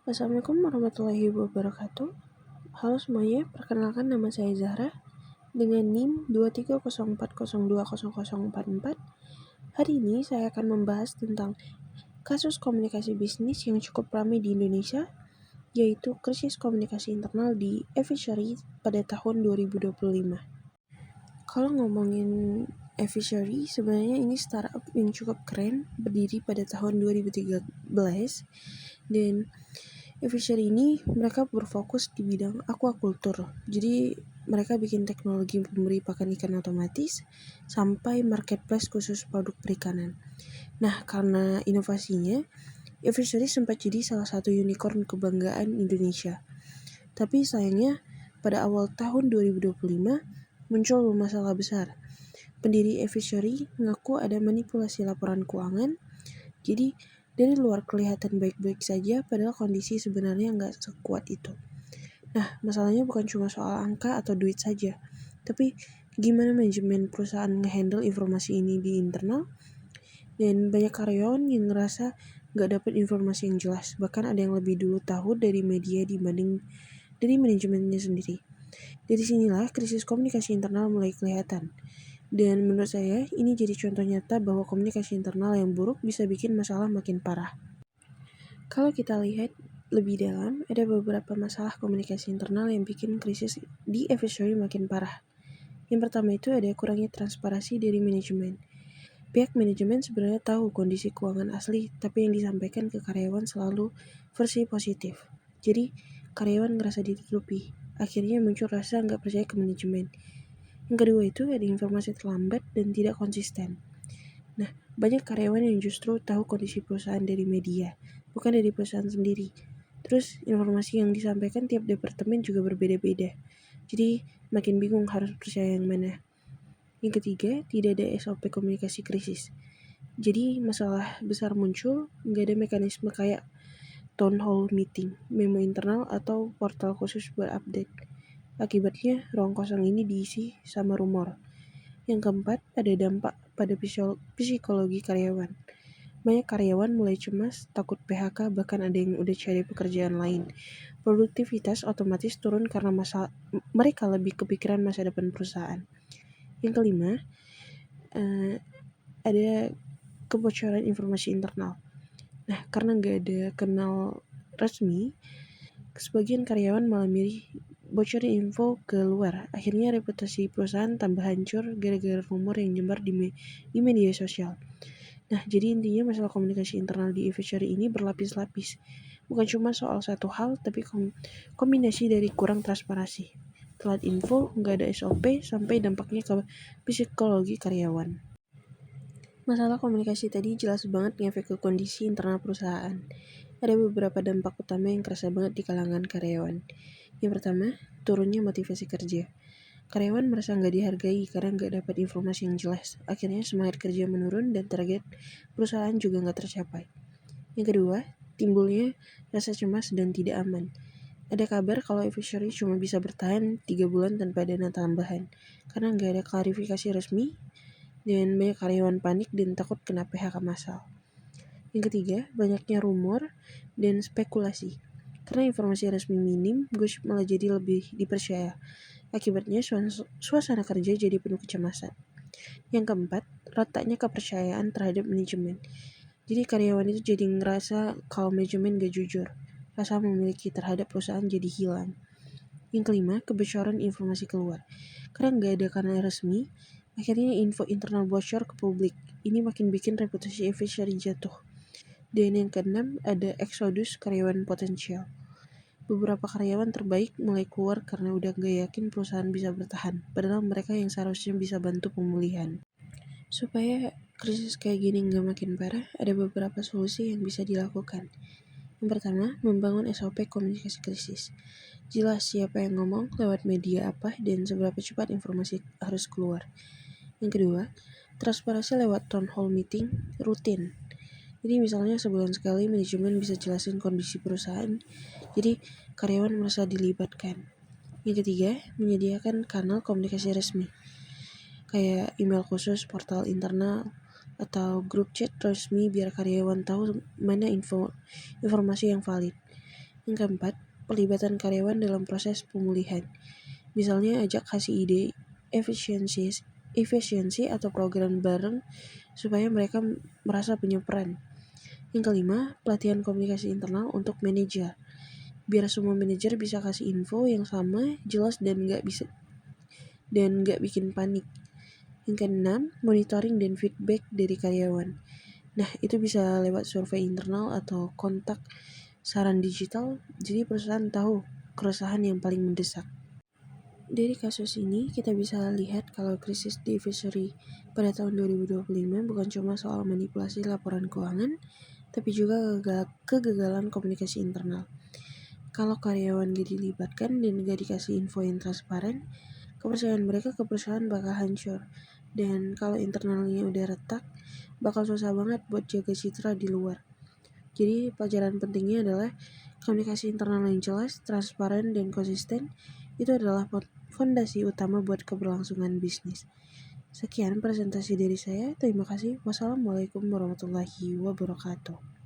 Assalamualaikum warahmatullahi wabarakatuh. Halo semuanya, perkenalkan nama saya Zahra dengan NIM 23040200044. Hari ini saya akan membahas tentang kasus komunikasi bisnis yang cukup ramai di Indonesia, yaitu krisis komunikasi internal di Evisery pada tahun 2025. Kalau ngomongin Evisery, sebenarnya ini startup yang cukup keren, berdiri pada tahun 2013, dan Evisery ini mereka berfokus di bidang aquaculture. Jadi mereka bikin teknologi pemberi pakan ikan otomatis sampai marketplace khusus produk perikanan. Nah, karena inovasinya, Evisery sempat jadi salah satu unicorn kebanggaan Indonesia. Tapi sayangnya pada awal tahun 2025 muncul masalah besar. Pendiri Evisery mengaku ada manipulasi laporan keuangan. Jadi dari luar kelihatan baik-baik saja, padahal kondisi sebenarnya nggak sekuat itu. Nah, masalahnya bukan cuma soal angka atau duit saja, tapi gimana manajemen perusahaan ngehandle informasi ini di internal, dan banyak karyawan yang ngerasa nggak dapat informasi yang jelas, bahkan ada yang lebih dulu tahu dari media dibanding dari manajemennya sendiri. Dari sinilah krisis komunikasi internal mulai kelihatan. Dan menurut saya, ini jadi contoh nyata bahwa komunikasi internal yang buruk bisa bikin masalah makin parah. Kalau kita lihat lebih dalam, ada beberapa masalah komunikasi internal yang bikin krisis di Evisery makin parah. Yang pertama itu ada kurangnya transparansi dari manajemen. Pihak manajemen sebenarnya tahu kondisi keuangan asli, tapi yang disampaikan ke karyawan selalu versi positif. Jadi, karyawan ngerasa ditutupi. Akhirnya muncul rasa nggak percaya ke manajemen. Yang kedua itu ada informasi terlambat dan tidak konsisten. Nah, banyak karyawan yang justru tahu kondisi perusahaan dari media, bukan dari perusahaan sendiri. Terus, informasi yang disampaikan tiap departemen juga berbeda-beda. Jadi, makin bingung harus percaya yang mana. Yang ketiga, tidak ada SOP komunikasi krisis. Jadi, masalah besar muncul, nggak ada mekanisme kayak town hall meeting, memo internal, atau portal khusus buat update. Akibatnya, ruang kosong ini diisi sama rumor. Yang keempat, ada dampak pada psikologi karyawan. Banyak karyawan mulai cemas, takut PHK, bahkan ada yang udah cari pekerjaan lain. Produktivitas otomatis turun karena mereka lebih kepikiran masa depan perusahaan. Yang kelima, ada kebocoran informasi internal. Nah, karena nggak ada kenal resmi, sebagian karyawan malah milih bocorin info ke luar. Akhirnya reputasi perusahaan tambah hancur gara-gara rumor yang nyebar di media sosial. Nah, jadi intinya masalah komunikasi internal di Evisery ini berlapis-lapis. Bukan cuma soal satu hal, tapi kombinasi dari kurang transparansi, telat info, nggak ada SOP, sampai dampaknya ke psikologi karyawan. Masalah komunikasi tadi jelas banget ngefek ke kondisi internal perusahaan. Ada beberapa dampak utama yang kerasa banget di kalangan karyawan. Yang pertama, turunnya motivasi kerja. Karyawan merasa nggak dihargai karena nggak dapat informasi yang jelas. Akhirnya semangat kerja menurun dan target perusahaan juga nggak tercapai. Yang kedua, timbulnya rasa cemas dan tidak aman. Ada kabar kalau Evisery cuma bisa bertahan 3 bulan tanpa dana tambahan karena nggak ada klarifikasi resmi, dan banyak karyawan panik dan takut kena PHK massal. Yang ketiga, banyaknya rumor dan spekulasi. Karena informasi resmi minim, gosip malah jadi lebih dipercaya. Akibatnya suasana kerja jadi penuh kecemasan. Yang keempat, retaknya kepercayaan terhadap manajemen. Jadi karyawan itu jadi ngerasa kalau manajemen gak jujur. Rasa memiliki terhadap perusahaan jadi hilang. Yang kelima, kebocoran informasi keluar. Karena gak ada kanal resmi, akhirnya info internal bocor ke publik. Ini makin bikin reputasi Evisery jatuh. Dan yang keenam, ada eksodus karyawan potensial. Beberapa karyawan terbaik mulai keluar karena udah gak yakin perusahaan bisa bertahan, padahal mereka yang seharusnya bisa bantu pemulihan. Supaya krisis kayak gini gak makin parah, ada beberapa solusi yang bisa dilakukan. Yang pertama, membangun SOP komunikasi krisis. Jelas siapa yang ngomong, lewat media apa, dan seberapa cepat informasi harus keluar. Yang kedua, transparansi lewat town hall meeting rutin. Jadi misalnya sebulan sekali manajemen bisa jelasin kondisi perusahaan, jadi karyawan merasa dilibatkan. Yang ketiga, menyediakan kanal komunikasi resmi, kayak email khusus, portal internal, atau grup chat resmi biar karyawan tahu mana informasi yang valid. Yang keempat, pelibatan karyawan dalam proses pemulihan. Misalnya ajak kasih ide efisiensi atau program bareng supaya mereka merasa punya peran. Yang kelima, pelatihan komunikasi internal untuk manajer. Biar semua manajer bisa kasih info yang sama, jelas dan nggak bikin panik. Yang keenam, monitoring dan feedback dari karyawan. Nah, itu bisa lewat survei internal atau kontak saran digital, jadi perusahaan tahu keresahan yang paling mendesak. Dari kasus ini, kita bisa lihat kalau krisis di Fishery pada tahun 2025 bukan cuma soal manipulasi laporan keuangan, tapi juga kegagalan komunikasi internal. Kalau karyawan gak dilibatkan dan gak dikasih info yang transparan, kepercayaan mereka ke perusahaan bakal hancur. Dan kalau internalnya udah retak, bakal susah banget buat jaga citra di luar. Jadi pelajaran pentingnya adalah komunikasi internal yang jelas, transparan, dan konsisten itu adalah fondasi utama buat keberlangsungan bisnis. Sekian presentasi dari saya. Terima kasih. Wassalamualaikum warahmatullahi wabarakatuh.